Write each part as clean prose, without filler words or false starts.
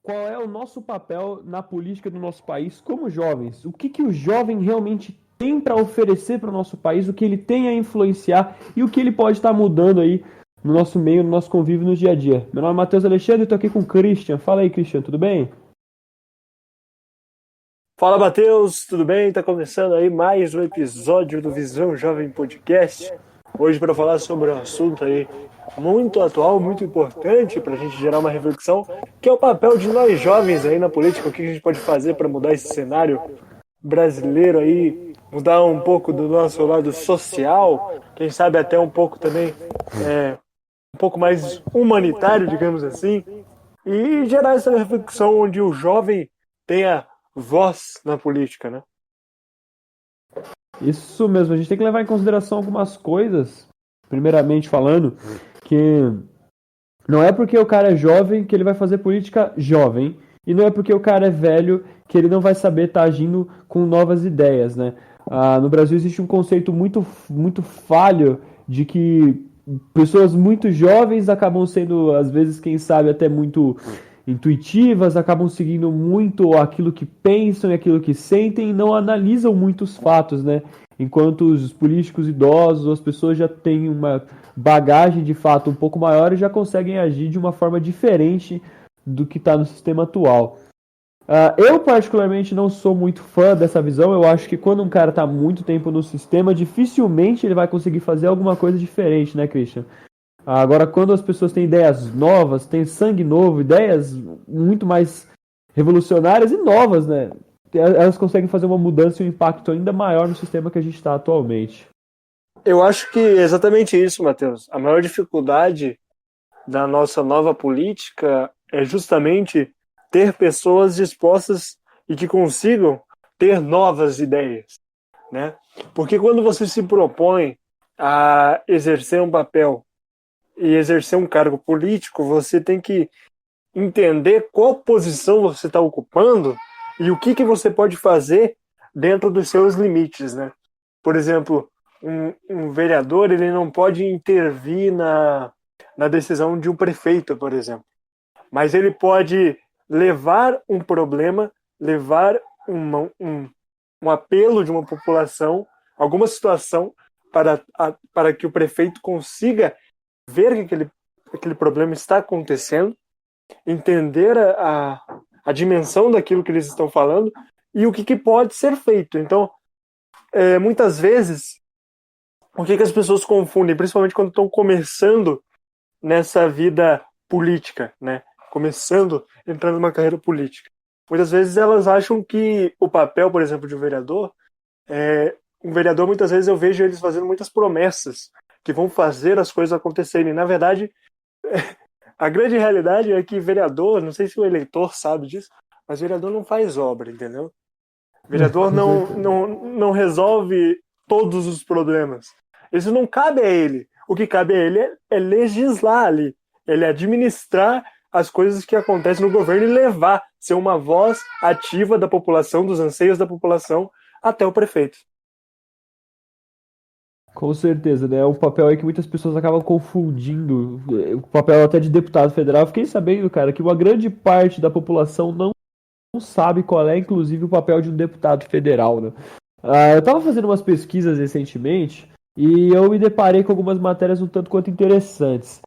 qual é o nosso papel na política do nosso país como jovens. O que o jovem realmente tem para oferecer para o nosso país, o que ele tem a influenciar e o que ele pode estar mudando aí no nosso meio, no nosso convívio no dia a dia. Meu nome é Matheus Alexandre e estou aqui com o Christian. Fala aí, Christian, tudo bem? Fala, Matheus, tudo bem? Tá começando aí mais um episódio do Visão Jovem Podcast. Hoje para falar sobre um assunto aí muito atual, muito importante para a gente gerar uma reflexão, que é o papel de nós jovens aí na política, o que a gente pode fazer para mudar esse cenário brasileiro aí, mudar um pouco do nosso lado social, quem sabe até um pouco também, um pouco mais humanitário, digamos assim, e gerar essa reflexão onde o jovem tenha voz na política, né? Isso mesmo, a gente tem que levar em consideração algumas coisas, primeiramente falando, que não é porque o cara é jovem que ele vai fazer política jovem, e não é porque o cara é velho que ele não vai saber estar agindo com novas ideias, né? No Brasil existe um conceito muito falho de que pessoas muito jovens acabam sendo, às vezes, quem sabe, até muito intuitivas, acabam seguindo muito aquilo que pensam e aquilo que sentem e não analisam muitos fatos, né? Enquanto os políticos idosos, as pessoas já têm uma bagagem de fato um pouco maior e já conseguem agir de uma forma diferente do que está no sistema atual. Eu, particularmente, não sou muito fã dessa visão. Eu acho que quando um cara está muito tempo no sistema, dificilmente ele vai conseguir fazer alguma coisa diferente, né, Christian? Agora, quando as pessoas têm ideias novas, têm sangue novo, ideias muito mais revolucionárias e novas, né? Elas conseguem fazer uma mudança e um impacto ainda maior no sistema que a gente está atualmente. Eu acho que é exatamente isso, Matheus. A maior dificuldade da nossa nova política é justamente ter pessoas dispostas e que consigam ter novas ideias, né? Porque quando você se propõe a exercer um papel e exercer um cargo político, você tem que entender qual posição você está ocupando e o que você pode fazer dentro dos seus limites, né? Por exemplo, um vereador ele não pode intervir na decisão de um prefeito, por exemplo, mas ele pode levar um problema, levar um apelo de uma população, alguma situação para que o prefeito consiga ver que aquele problema está acontecendo, entender a dimensão daquilo que eles estão falando e o que pode ser feito. Então, muitas vezes, o que as pessoas confundem, principalmente quando estão começando nessa vida política, né? Começando, entrando numa carreira política. Muitas vezes elas acham que o papel, por exemplo, de um vereador muitas vezes eu vejo eles fazendo muitas promessas que vão fazer as coisas acontecerem. Na verdade, a grande realidade é que vereador, não sei se o eleitor sabe disso, mas vereador não faz obra, entendeu? Vereador Com certeza. não resolve todos os problemas. Isso não cabe a ele. O que cabe a ele é legislar ali. Ele administrar as coisas que acontecem no governo e levar, ser uma voz ativa da população, dos anseios da população, até o prefeito. Com certeza, né? É um papel aí que muitas pessoas acabam confundindo. O papel até de deputado federal. Eu fiquei sabendo, cara, que uma grande parte da população não sabe qual é, inclusive, o papel de um deputado federal, né? Eu estava fazendo umas pesquisas recentemente e eu me deparei com algumas matérias um tanto quanto interessantes.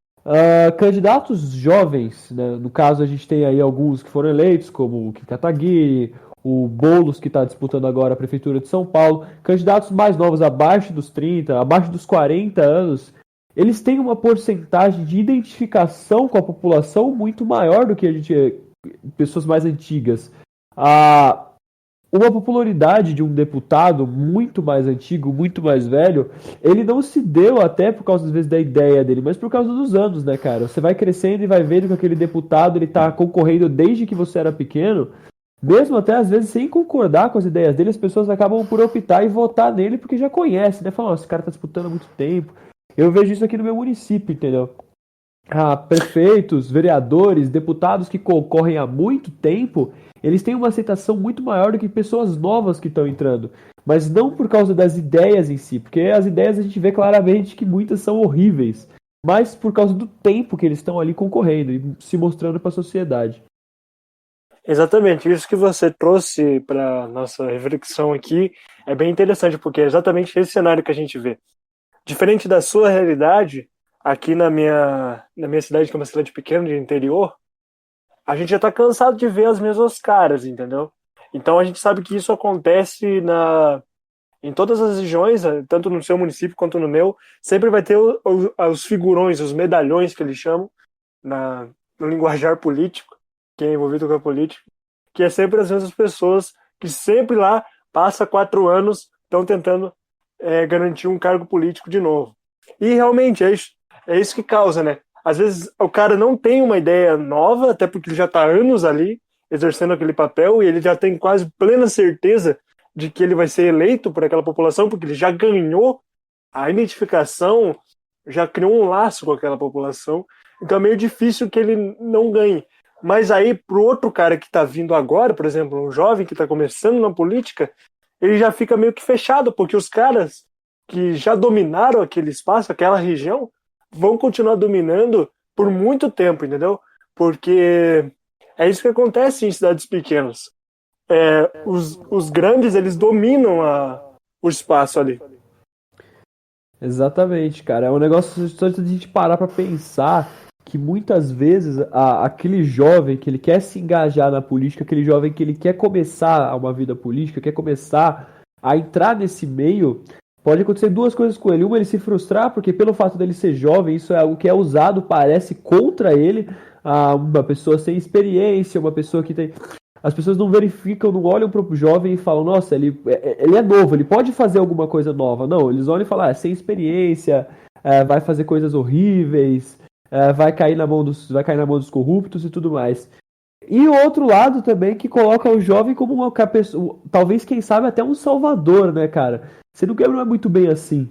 Candidatos jovens, né? No caso, a gente tem aí alguns que foram eleitos, como o Kim Kataguiri, o Boulos, que está disputando agora a Prefeitura de São Paulo. Candidatos mais novos, abaixo dos 30, abaixo dos 40 anos, eles têm uma porcentagem de identificação com a população muito maior do que a gente, pessoas mais antigas. A Uma popularidade de um deputado muito mais antigo, muito mais velho, ele não se deu até por causa, às vezes, da ideia dele, mas por causa dos anos, né, cara? Você vai crescendo e vai vendo que aquele deputado, ele tá concorrendo desde que você era pequeno, mesmo até, às vezes, sem concordar com as ideias dele, as pessoas acabam por optar e votar nele porque já conhece, né? Falam, esse cara tá disputando há muito tempo. Eu vejo isso aqui no meu município, entendeu? Prefeitos, vereadores, deputados que concorrem há muito tempo, eles têm uma aceitação muito maior do que pessoas novas que estão entrando. Mas não por causa das ideias em si, porque as ideias a gente vê claramente que muitas são horríveis, mas por causa do tempo que eles estão ali concorrendo e se mostrando para a sociedade. Exatamente, isso que você trouxe para nossa reflexão aqui é bem interessante, porque é exatamente esse cenário que a gente vê. Diferente da sua realidade, aqui na minha cidade, que é uma cidade pequena de interior, a gente já está cansado de ver as mesmas caras, entendeu? Então a gente sabe que isso acontece em todas as regiões, tanto no seu município quanto no meu, sempre vai ter os figurões, os medalhões que eles chamam, na, no linguajar político, que é envolvido com a política, que é sempre as mesmas pessoas que sempre lá passa 4 anos estão tentando garantir um cargo político de novo. E realmente é isso que causa, né? Às vezes o cara não tem uma ideia nova, até porque ele já está há anos ali exercendo aquele papel e ele já tem quase plena certeza de que ele vai ser eleito por aquela população, porque ele já ganhou a identificação, já criou um laço com aquela população. Então é meio difícil que ele não ganhe. Mas aí, pro outro cara que está vindo agora, por exemplo, um jovem que está começando na política, ele já fica meio que fechado, porque os caras que já dominaram aquele espaço, aquela região, vão continuar dominando por muito tempo, entendeu? Porque é isso que acontece em cidades pequenas. Os grandes, eles dominam o espaço ali. Exatamente, cara. É um negócio só de a gente parar pra pensar que muitas vezes aquele jovem que ele quer se engajar na política, aquele jovem que ele quer começar uma vida política, quer começar a entrar nesse meio, pode acontecer duas coisas com ele. Uma, ele se frustrar, porque pelo fato dele ser jovem, isso é algo que é usado, parece, contra ele. Uma pessoa sem experiência, uma pessoa que tem. As pessoas não verificam, não olham pro jovem e falam, nossa, ele é novo, ele pode fazer alguma coisa nova. Não, eles olham e falam, sem experiência, vai fazer coisas horríveis, vai cair na mão dos corruptos e tudo mais. E o outro lado também que coloca o jovem como uma pessoa, talvez, quem sabe, até um salvador, né, cara? Sendo que não é muito bem assim.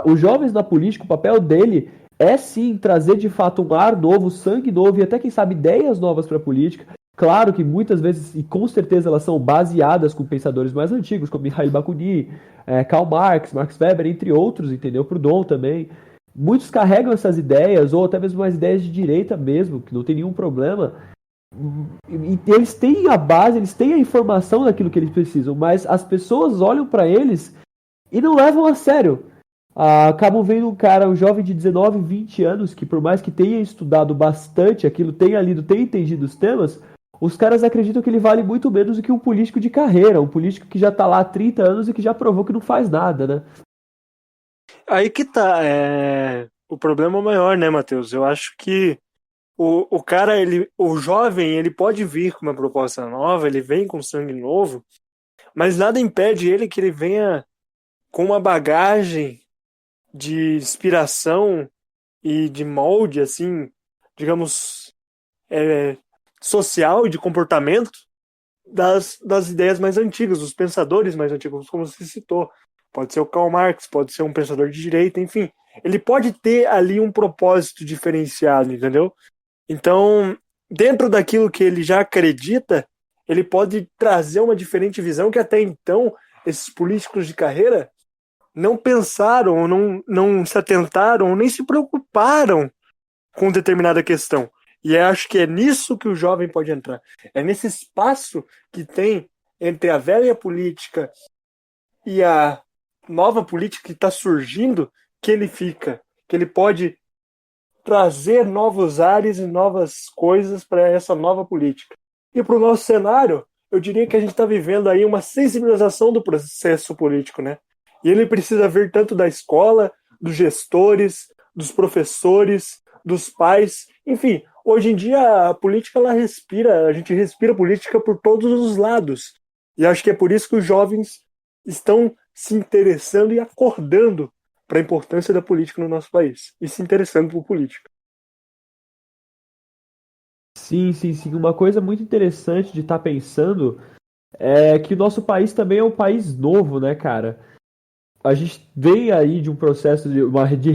Os jovens na política, o papel dele é sim trazer de fato um ar novo, sangue novo e até, quem sabe, ideias novas para a política. Claro que muitas vezes, e com certeza elas são baseadas com pensadores mais antigos, como Mikhail Bakunin, Karl Marx, Max Weber, entre outros, entendeu? Proudhon também. Muitos carregam essas ideias, ou até mesmo umas ideias de direita mesmo, que não tem nenhum problema. E eles têm a base, eles têm a informação daquilo que eles precisam, mas as pessoas olham para eles e não levam a sério. Acabam vendo um jovem de 19, 20 anos, que por mais que tenha estudado bastante aquilo, tenha lido, tenha entendido os temas, os caras acreditam que ele vale muito menos do que um político de carreira, um político que já tá lá há 30 anos e que já provou que não faz nada, né? Aí que tá, o problema maior, né, Matheus? Eu acho que o cara, o jovem, ele pode vir com uma proposta nova, ele vem com sangue novo, mas nada impede ele que ele venha com uma bagagem de inspiração e de molde, assim, digamos, social e de comportamento das ideias mais antigas, dos pensadores mais antigos, como você citou. Pode ser o Karl Marx, pode ser um pensador de direita, enfim. Ele pode ter ali um propósito diferenciado, entendeu? Então, dentro daquilo que ele já acredita, ele pode trazer uma diferente visão que até então esses políticos de carreira não pensaram, não se atentaram, nem se preocuparam com determinada questão. E eu acho que é nisso que o jovem pode entrar. É nesse espaço que tem entre a velha política e a nova política que está surgindo que ele fica, que ele pode trazer novos ares e novas coisas para essa nova política. E para o nosso cenário, eu diria que a gente está vivendo aí uma sensibilização do processo político, né? E ele precisa vir tanto da escola, dos gestores, dos professores, dos pais, enfim. Hoje em dia a política a gente respira política por todos os lados. E acho que é por isso que os jovens estão se interessando e acordando para a importância da política no nosso país e se interessando por política. Sim, sim, sim. Uma coisa muito interessante de estar pensando é que o nosso país também é um país novo, né, cara? A gente vem aí de um processo de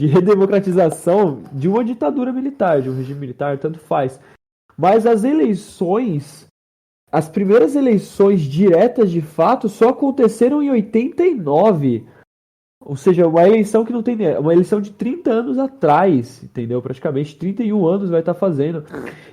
redemocratização de uma ditadura militar, de um regime militar, tanto faz. Mas as primeiras eleições diretas de fato só aconteceram em 89. Ou seja, uma eleição que não tem. Uma eleição de 30 anos atrás, entendeu? Praticamente 31 anos vai estar fazendo.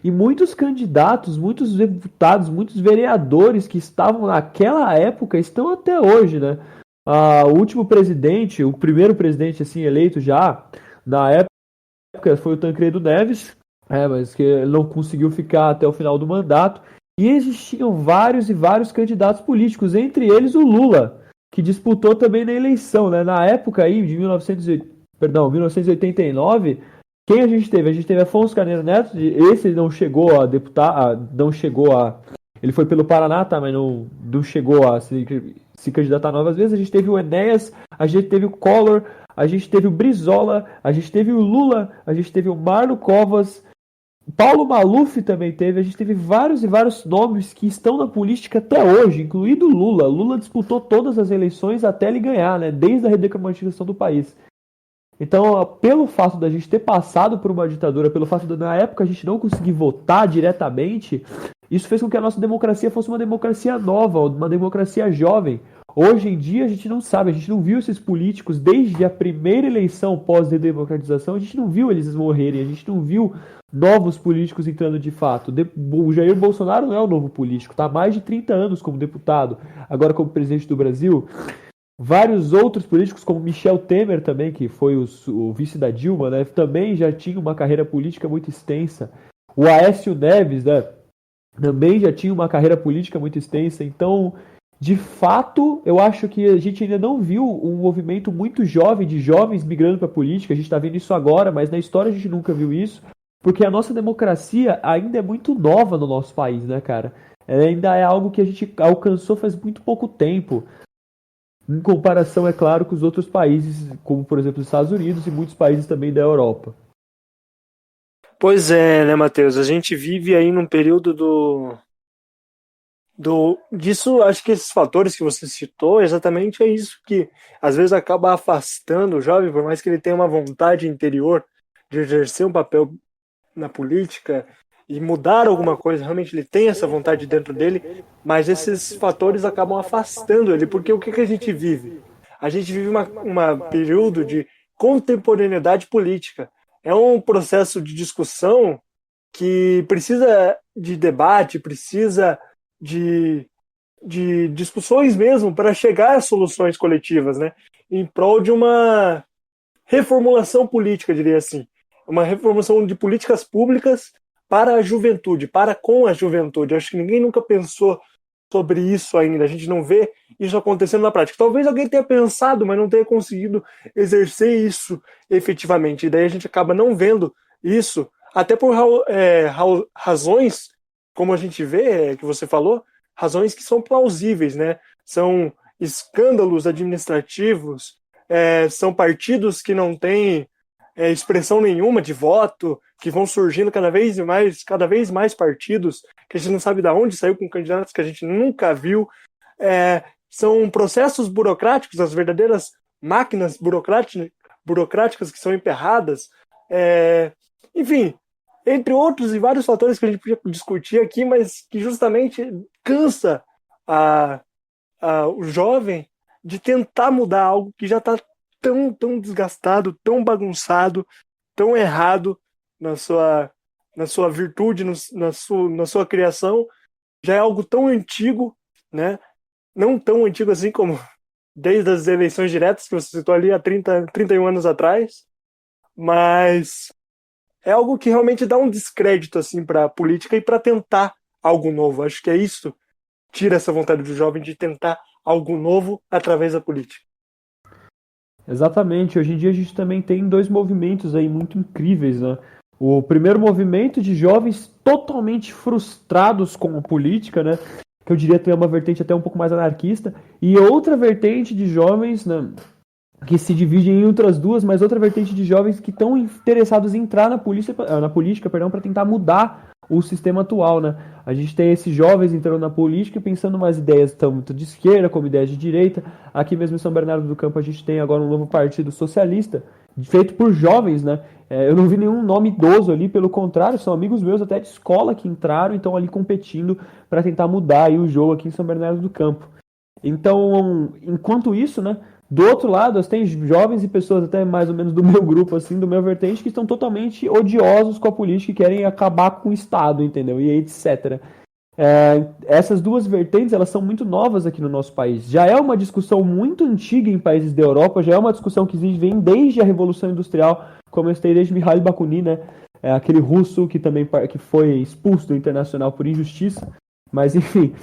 E muitos candidatos, muitos deputados, muitos vereadores que estavam naquela época estão até hoje, né? O último presidente, o primeiro presidente assim eleito já, na época foi o Tancredo Neves, mas que ele não conseguiu ficar até o final do mandato. E existiam vários e vários candidatos políticos, entre eles o Lula, que disputou também na eleição, né? Na época aí de 1989, quem a gente teve? A gente teve Afonso Carneiro Neto, esse não chegou a deputar, não chegou a. Ele foi pelo Paraná, tá? Mas não chegou a se candidatar novas vezes. A gente teve o Enéas, a gente teve o Collor, a gente teve o Brizola, a gente teve o Lula, a gente teve o Marlo Covas, Paulo Maluf também teve, a gente teve vários e vários nomes que estão na política até hoje, incluído Lula. Lula disputou todas as eleições até ele ganhar, né? Desde a redemocratização do país. Então, pelo fato da gente ter passado por uma ditadura, pelo fato de na época a gente não conseguir votar diretamente, isso fez com que a nossa democracia fosse uma democracia nova, uma democracia jovem. Hoje em dia a gente não sabe, a gente não viu esses políticos desde a primeira eleição pós-redemocratização, a gente não viu eles morrerem, a gente não viu novos políticos entrando de fato. O Jair Bolsonaro não é o novo político, está há mais de 30 anos como deputado, agora como presidente do Brasil. Vários outros políticos, como Michel Temer também, que foi o vice da Dilma, né, também já tinha uma carreira política muito extensa. O Aécio Neves, né, também já tinha uma carreira política muito extensa. Então, de fato, eu acho que a gente ainda não viu um movimento muito jovem, de jovens migrando para a política. A gente está vendo isso agora, mas na história a gente nunca viu isso, porque a nossa democracia ainda é muito nova no nosso país, né, cara? Ela ainda é algo que a gente alcançou faz muito pouco tempo. Em comparação, é claro, com os outros países, como por exemplo os Estados Unidos e muitos países também da Europa. Pois é, né, Matheus? A gente vive aí num período disso, acho que esses fatores que você citou, exatamente é isso que às vezes acaba afastando o jovem, por mais que ele tenha uma vontade interior de exercer um papel na política e mudar alguma coisa, realmente ele tem essa vontade dentro dele, mas esses fatores acabam afastando ele, porque o que que a gente vive? A gente vive uma período de contemporaneidade política. É um processo de discussão que precisa de debate, precisa de, de discussões mesmo para chegar a soluções coletivas, né? Em prol de uma reformulação política, diria assim. Uma reformulação de políticas públicas para a juventude, para com a juventude. Acho que ninguém nunca pensou sobre isso ainda. A gente não vê isso acontecendo na prática. Talvez alguém tenha pensado, mas não tenha conseguido exercer isso efetivamente. E daí a gente acaba não vendo isso, até por razões, como a gente vê, que você falou, razões que são plausíveis, né? São escândalos administrativos, são partidos que não têm expressão nenhuma de voto, que vão surgindo cada vez mais partidos, que a gente não sabe de onde saiu, com candidatos que a gente nunca viu. São processos burocráticos, as verdadeiras máquinas burocráticas que são emperradas. Enfim, entre outros e vários fatores que a gente podia discutir aqui, mas que justamente cansa o jovem de tentar mudar algo que já está tão desgastado, tão bagunçado, tão errado na sua virtude, na sua criação. Já é algo tão antigo, né? Não tão antigo assim como desde as eleições diretas que você citou ali há 31 anos atrás, mas é algo que realmente dá um descrédito assim para a política e para tentar algo novo. Acho que é isso que tira essa vontade do jovem de tentar algo novo através da política. Exatamente. Hoje em dia a gente também tem dois movimentos aí muito incríveis, né? O primeiro movimento de jovens totalmente frustrados com a política, né? Que eu diria que é uma vertente até um pouco mais anarquista, e outra vertente de jovens, né, que se dividem em outras duas, mas outra vertente de jovens que estão interessados em entrar na política, para tentar mudar o sistema atual, né? A gente tem esses jovens entrando na política pensando umas ideias tanto de esquerda como ideias de direita. Aqui mesmo em São Bernardo do Campo a gente tem agora um novo partido socialista, feito por jovens, né? Eu não vi nenhum nome idoso ali, pelo contrário, são amigos meus até de escola que entraram e estão ali competindo para tentar mudar aí o jogo aqui em São Bernardo do Campo. Então, enquanto isso, né, Do outro lado, tem jovens e pessoas até mais ou menos do meu grupo, assim, do meu vertente, que estão totalmente odiosos com a política e querem acabar com o Estado, entendeu? E etc. Essas duas vertentes, elas são muito novas aqui no nosso país. Já é uma discussão muito antiga em países da Europa, já é uma discussão que vem desde a Revolução Industrial, como eu citei desde Mikhail Bakunin, né? Aquele russo que também que foi expulso do Internacional por injustiça. Mas, enfim,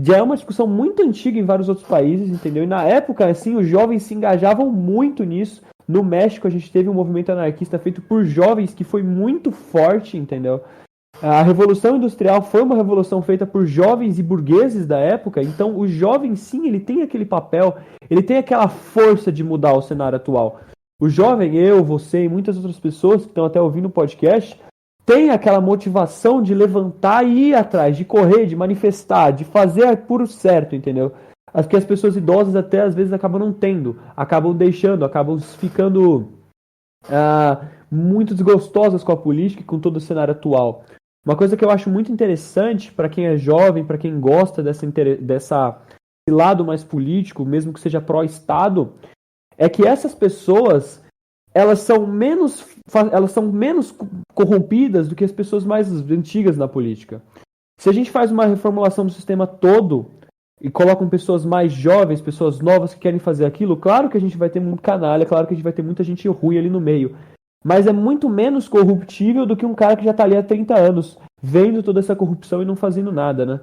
já é uma discussão muito antiga em vários outros países, entendeu? E na época, assim, os jovens se engajavam muito nisso. No México, a gente teve um movimento anarquista feito por jovens que foi muito forte, entendeu? A Revolução Industrial foi uma revolução feita por jovens e burgueses da época, então o jovem, sim, ele tem aquele papel, ele tem aquela força de mudar o cenário atual. O jovem, eu, você e muitas outras pessoas que estão até ouvindo o podcast, tem aquela motivação de levantar e ir atrás, de correr, de manifestar, de fazer por o certo, entendeu? As que as pessoas idosas até às vezes acabam não tendo, acabam deixando, acabam ficando muito desgostosas com a política e com todo o cenário atual. Uma coisa que eu acho muito interessante para quem é jovem, para quem gosta desse lado mais político, mesmo que seja pró-Estado, é que essas pessoas elas são menos corrompidas do que as pessoas mais antigas na política. Se a gente faz uma reformulação do sistema todo e colocam pessoas mais jovens, pessoas novas que querem fazer aquilo, claro que a gente vai ter muito canalha, claro que a gente vai ter muita gente ruim ali no meio. Mas é muito menos corruptível do que um cara que já tá ali há 30 anos, vendo toda essa corrupção e não fazendo nada, né?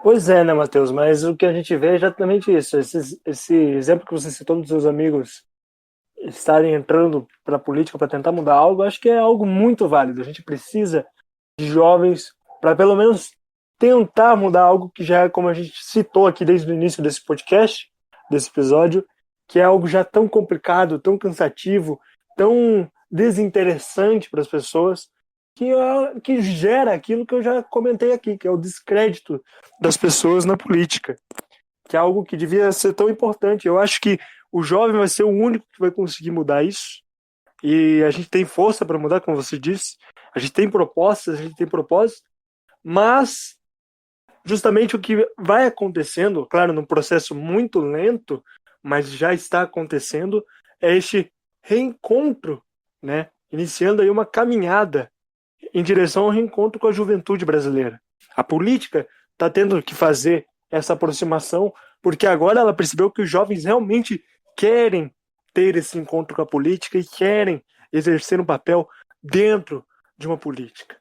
Pois é, né, Matheus? Mas o que a gente vê é exatamente isso. Esse exemplo que você citou dos seus amigos estarem entrando para a política para tentar mudar algo, acho que é algo muito válido. A gente precisa de jovens para pelo menos tentar mudar algo que já é, como a gente citou aqui desde o início desse podcast, desse episódio, que é algo já tão complicado, tão cansativo, tão desinteressante para as pessoas, que gera aquilo que eu já comentei aqui, que é o descrédito das pessoas na política, que é algo que devia ser tão importante. Eu acho que o jovem vai ser o único que vai conseguir mudar isso, e a gente tem força para mudar, como você disse, a gente tem propostas, a gente tem propósitos, mas justamente o que vai acontecendo, claro, num processo muito lento, mas já está acontecendo, é este reencontro, né? Iniciando aí uma caminhada em direção ao reencontro com a juventude brasileira. A política está tendo que fazer essa aproximação, porque agora ela percebeu que os jovens realmente querem ter esse encontro com a política e querem exercer um papel dentro de uma política.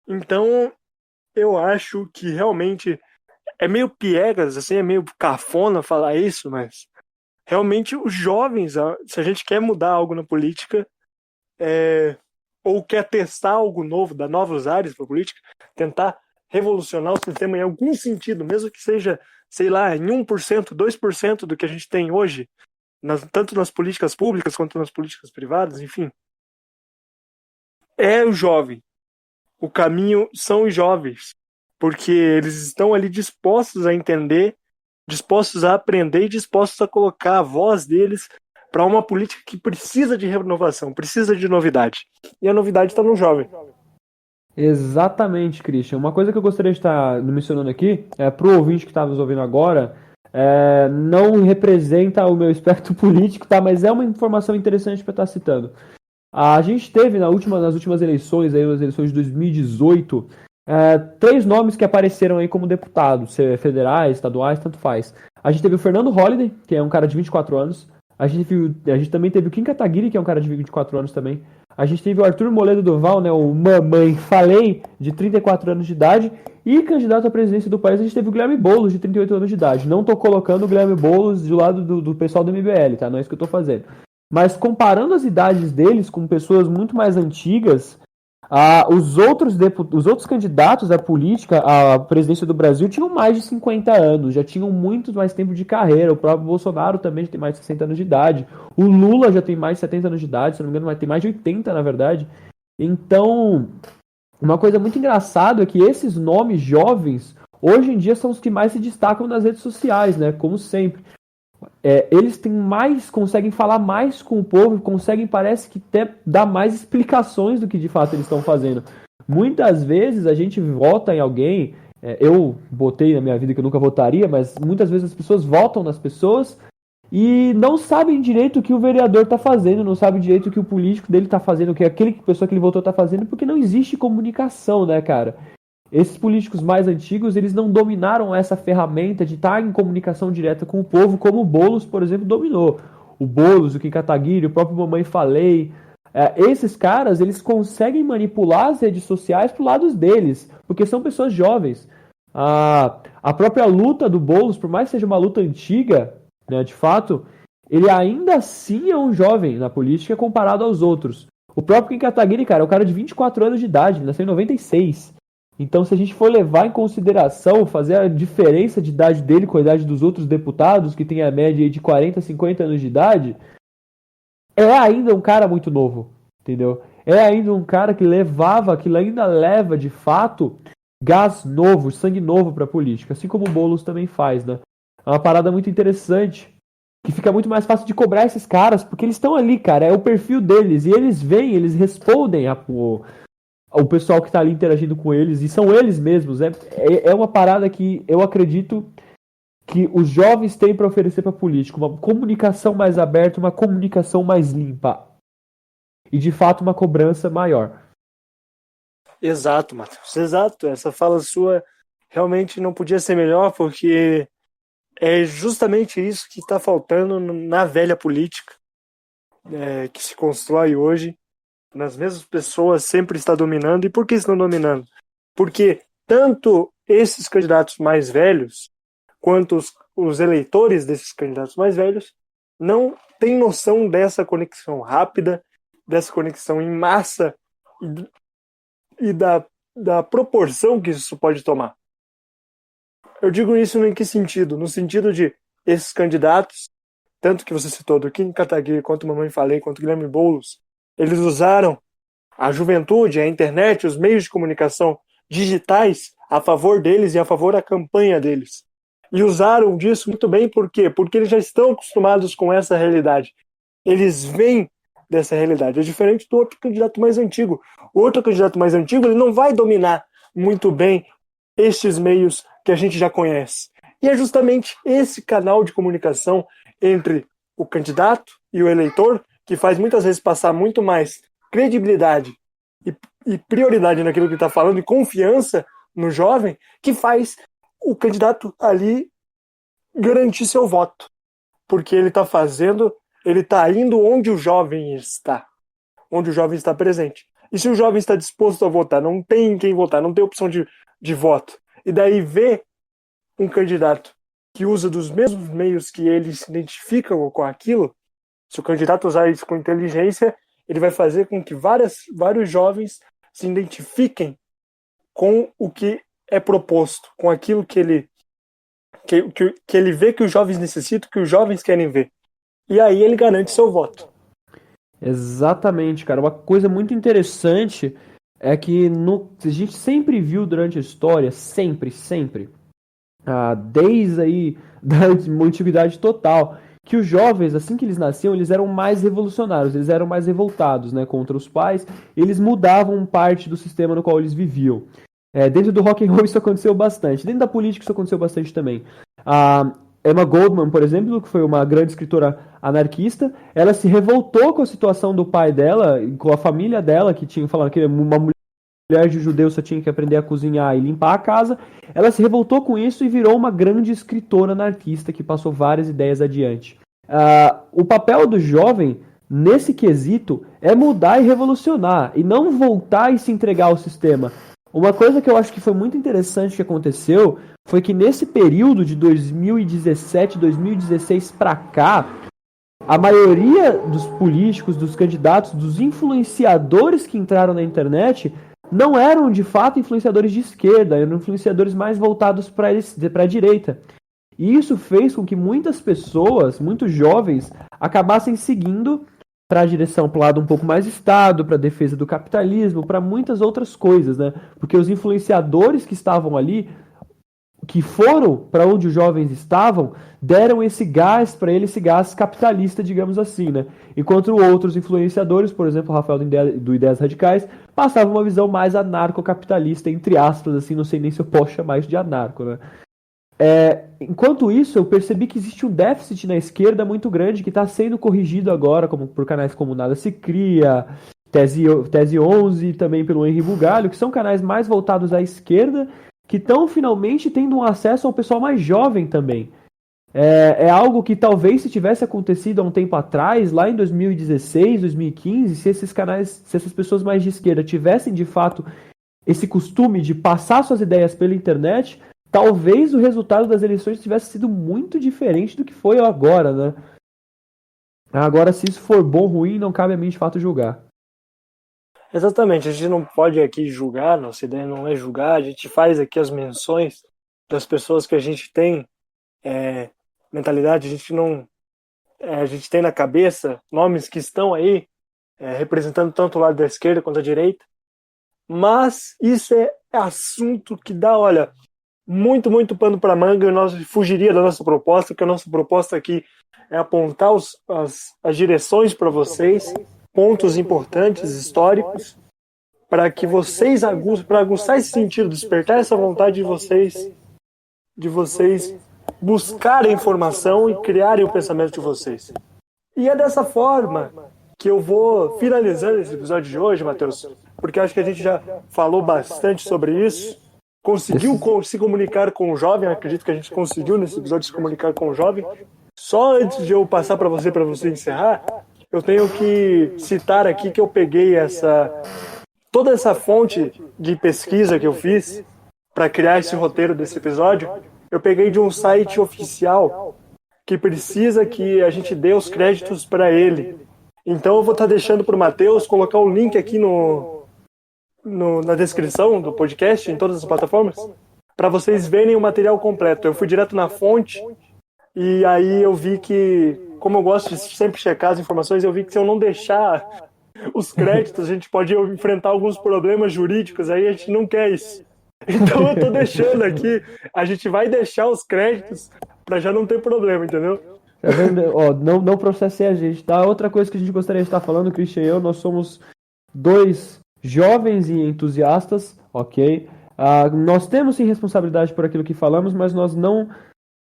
Então, eu acho que realmente é meio piegas, assim, é meio cafona falar isso, mas realmente os jovens, se a gente quer mudar algo na política, ou quer testar algo novo, dar novas áreas para a política, tentar revolucionar o sistema em algum sentido, mesmo que seja, sei lá, em 1%, 2% do que a gente tem hoje, tanto nas políticas públicas quanto nas políticas privadas, enfim. É o jovem. O caminho são os jovens, porque eles estão ali dispostos a entender, dispostos a aprender e dispostos a colocar a voz deles para uma política que precisa de renovação, precisa de novidade. E a novidade está no jovem. Exatamente, Christian. Uma coisa que eu gostaria de estar mencionando aqui, para o ouvinte que está nos ouvindo agora, não representa o meu espectro político, tá? Mas é uma informação interessante para estar citando. A gente teve nas últimas eleições, aí, nas eleições de 2018, 3 nomes que apareceram aí como deputados, federais, estaduais, tanto faz. A gente teve o Fernando Holliday, que é um cara de 24 anos. A gente também teve o Kim Kataguiri, que é um cara de 24 anos também. A gente teve o Arthur Moledo Duval, né, o Mamãe Falei, de 34 anos de idade. E candidato à presidência do país, a gente teve o Guilherme Boulos, de 38 anos de idade. Não tô colocando o Guilherme Boulos do lado do pessoal do MBL, tá? Não é isso que eu tô fazendo. Mas comparando as idades deles com pessoas muito mais antigas, os outros candidatos à política, à presidência do Brasil, tinham mais de 50 anos, já tinham muito mais tempo de carreira. O próprio Bolsonaro também já tem mais de 60 anos de idade. O Lula já tem mais de 70 anos de idade, se não me engano, vai ter mais de 80, na verdade. Então, uma coisa muito engraçada é que esses nomes jovens, hoje em dia, são os que mais se destacam nas redes sociais, né? Como sempre. Eles têm mais, conseguem falar mais com o povo, conseguem, parece que até dar mais explicações do que de fato eles estão fazendo. Muitas vezes a gente vota em alguém, eu botei na minha vida que eu nunca votaria, mas muitas vezes as pessoas votam nas pessoas e não sabem direito o que o vereador está fazendo, não sabem direito o que o político dele está fazendo, o que aquele pessoa que ele votou está fazendo, porque não existe comunicação, né, cara? Esses políticos mais antigos, eles não dominaram essa ferramenta de estar em comunicação direta com o povo, como o Boulos, por exemplo, dominou. O Boulos, o Kim Kataguiri, o próprio Mamãe Falei. Esses caras, eles conseguem manipular as redes sociais pro lado deles, porque são pessoas jovens. A própria luta do Boulos, por mais que seja uma luta antiga, né, de fato, ele ainda assim é um jovem na política comparado aos outros. O próprio Kim Kataguiri, cara, é um cara de 24 anos de idade, ele nasceu em 96. Então, se a gente for levar em consideração, fazer a diferença de idade dele com a idade dos outros deputados, que tem a média de 40, 50 anos de idade, é ainda um cara muito novo, entendeu? É ainda um cara que levava, que ainda leva, de fato, gás novo, sangue novo para a política, assim como o Boulos também faz, né? É uma parada muito interessante, que fica muito mais fácil de cobrar esses caras, porque eles estão ali, cara, é o perfil deles, e eles vêm, eles respondem o pessoal que está ali interagindo com eles, e são eles mesmos. É uma parada que eu acredito que os jovens têm para oferecer para a política, uma comunicação mais aberta, uma comunicação mais limpa, e de fato uma cobrança maior. Exato, Matheus, exato. Essa fala sua realmente não podia ser melhor, porque é justamente isso que está faltando na velha política, que se constrói hoje. Nas mesmas pessoas sempre está dominando. E por que estão dominando? Porque tanto esses candidatos mais velhos, quanto os eleitores desses candidatos mais velhos, não têm noção dessa conexão rápida, dessa conexão em massa e da proporção que isso pode tomar. Eu digo isso em que sentido? No sentido de esses candidatos, tanto que você citou, do Kim Kataguiri, quanto Mamãe Falei, quanto Guilherme Boulos, eles usaram a juventude, a internet, os meios de comunicação digitais a favor deles e a favor da campanha deles. E usaram disso muito bem, por quê? Porque eles já estão acostumados com essa realidade. Eles vêm dessa realidade. É diferente do outro candidato mais antigo. O outro candidato mais antigo, ele não vai dominar muito bem estes meios que a gente já conhece. E é justamente esse canal de comunicação entre o candidato e o eleitor que faz muitas vezes passar muito mais credibilidade e prioridade naquilo que está falando e confiança no jovem, que faz o candidato ali garantir seu voto. Porque ele está fazendo, ele está indo onde o jovem está presente. E se o jovem está disposto a votar, não tem em quem votar, não tem opção de voto, e daí vê um candidato que usa dos mesmos meios que ele se identifica com aquilo, se o candidato usar isso com inteligência, ele vai fazer com que vários jovens se identifiquem com o que é proposto, com aquilo que ele vê que os jovens necessitam, que os jovens querem ver. E aí ele garante seu voto. Exatamente, cara. Uma coisa muito interessante é que a gente sempre viu durante a história, sempre, desde aí da antiguidade total, que os jovens, assim que eles nasciam, eles eram mais revolucionários, eles eram mais revoltados, né, contra os pais, eles mudavam parte do sistema no qual eles viviam. Dentro do rock and roll isso aconteceu bastante, dentro da política isso aconteceu bastante também. A Emma Goldman, por exemplo, que foi uma grande escritora anarquista, ela se revoltou com a situação do pai dela, com a família dela, que tinha falado que uma mulher de judeu só tinha que aprender a cozinhar e limpar a casa. Ela se revoltou com isso e virou uma grande escritora anarquista que passou várias ideias adiante. O papel do jovem, nesse quesito, é mudar e revolucionar, e não voltar e se entregar ao sistema. Uma coisa que eu acho que foi muito interessante que aconteceu foi que nesse período de 2017, 2016 para cá, a maioria dos políticos, dos candidatos, dos influenciadores que entraram na internet não eram de fato influenciadores de esquerda, eram influenciadores mais voltados para a direita. E isso fez com que muitas pessoas, muitos jovens, acabassem seguindo para a direção, para o lado um pouco mais Estado, para a defesa do capitalismo, para muitas outras coisas, né? Porque os influenciadores que estavam ali, que foram para onde os jovens estavam, deram esse gás para ele, esse gás capitalista, digamos assim, né? Enquanto outros influenciadores, por exemplo, o Rafael do Ideias Radicais, passavam uma visão mais anarcocapitalista, entre aspas, assim, não sei nem se eu posso chamar isso de anarco, né? Enquanto isso, eu percebi que existe um déficit na esquerda muito grande que está sendo corrigido agora como, por canais como Nada Se Cria, Tese 11 e também pelo Henri Bugalho, que são canais mais voltados à esquerda, que estão finalmente tendo um acesso ao pessoal mais jovem também. É algo que talvez se tivesse acontecido há um tempo atrás, lá em 2016, 2015, se esses canais, se essas pessoas mais de esquerda tivessem de fato esse costume de passar suas ideias pela internet, talvez o resultado das eleições tivesse sido muito diferente do que foi agora, né? Agora, se isso for bom ou ruim, não cabe a mim de fato julgar. Exatamente, a gente não pode aqui julgar, nossa ideia não é julgar, a gente faz aqui as menções das pessoas que a gente tem mentalidade, a gente não. A gente tem na cabeça nomes que estão aí representando tanto o lado da esquerda quanto a direita, mas isso é assunto que dá, olha, muito, muito pano para manga, e nós fugiria da nossa proposta, porque a nossa proposta aqui é apontar as direções para vocês, pontos importantes, históricos, para que vocês para aguçar esse sentido, despertar essa vontade de vocês buscarem informação e criarem o pensamento de vocês. E é dessa forma que eu vou finalizando esse episódio de hoje, Matheus, porque acho que a gente já falou bastante sobre isso. Conseguiu se comunicar com o jovem, acredito que a gente conseguiu nesse episódio se comunicar com o jovem. Só antes de eu passar para você encerrar, eu tenho que citar aqui que eu peguei toda essa fonte de pesquisa que eu fiz para criar esse roteiro desse episódio, eu peguei de um site oficial que precisa que a gente dê os créditos para ele. Então eu vou estar deixando para o Matheus colocar o link aqui na descrição do podcast, em todas as plataformas, para vocês verem o material completo. Eu fui direto na fonte e aí eu vi que, como eu gosto de sempre checar as informações, eu vi que se eu não deixar os créditos, a gente pode enfrentar alguns problemas jurídicos, aí a gente não quer isso. Então eu tô deixando aqui, a gente vai deixar os créditos para já não ter problema, entendeu? Tá vendo? Ó, não processem a gente, tá? Outra coisa que a gente gostaria de estar falando, Christian e eu, nós somos dois jovens e entusiastas, ok? Nós temos sim responsabilidade por aquilo que falamos, mas nós não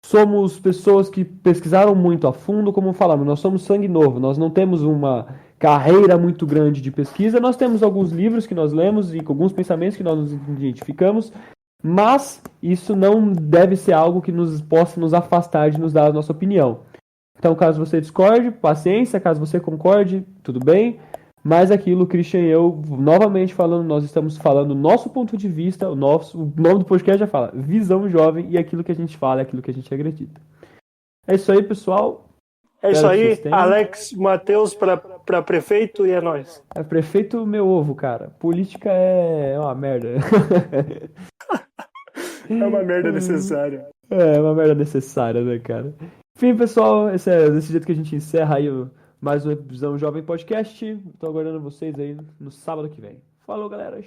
somos pessoas que pesquisaram muito a fundo, como falamos, nós somos sangue novo, nós não temos uma carreira muito grande de pesquisa, nós temos alguns livros que nós lemos e alguns pensamentos que nós nos identificamos, mas isso não deve ser algo que possa nos afastar de nos dar a nossa opinião. Então, caso você discorde, paciência, caso você concorde, tudo bem. Mas aquilo, Christian e eu, novamente falando, nós estamos falando o nosso ponto de vista, o nome do podcast já fala, visão jovem, e aquilo que a gente fala é aquilo que a gente acredita. É isso aí, pessoal. É isso aí, Alex Matheus para prefeito e é nóis. É prefeito meu ovo, cara. Política é uma merda. É uma merda necessária. É uma merda necessária, né, cara? Enfim, pessoal, esse é desse jeito que a gente encerra aí mais uma Visão Jovem Podcast. Tô aguardando vocês aí no sábado que vem. Falou, galera!